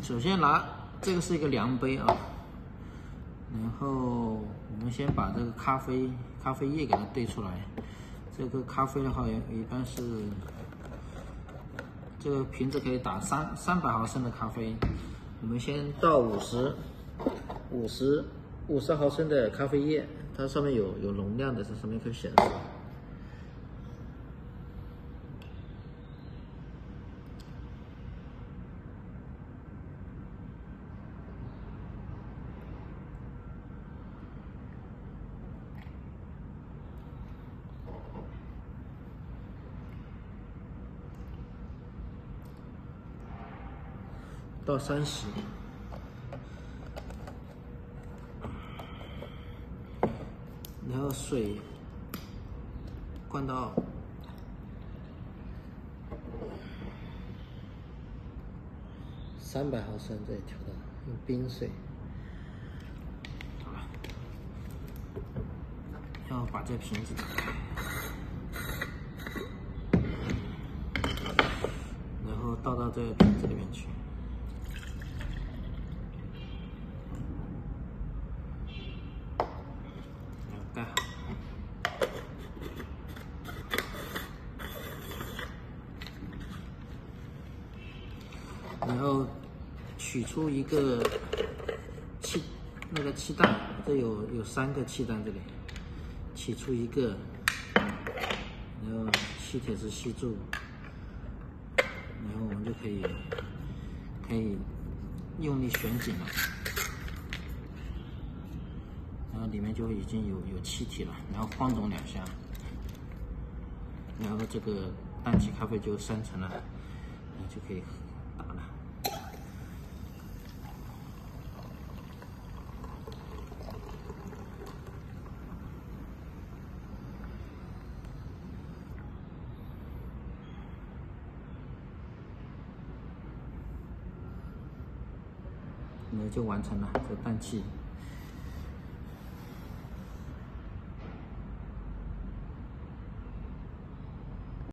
首先这个是一个量杯啊，然后我们先把这个咖啡液给它兑出来。这个咖啡的话，一般是这个瓶子可以打300毫升的咖啡，我们先倒50毫升的咖啡液，它上面有容量的，这上面可以显示。倒30，然后水灌到300毫升，这里调到用冰水。好了，要把这瓶子打开，然后倒到这个瓶子里面去。盖好，然后取出一个气蛋，这有3个气蛋，这里取出一个，然后吸铁石吸住，然后我们就可以用力旋紧了。然后里面就已经有气体了，然后晃动2下，然后这个氮气咖啡就生成了，就可以打了。那就完成了这氮气。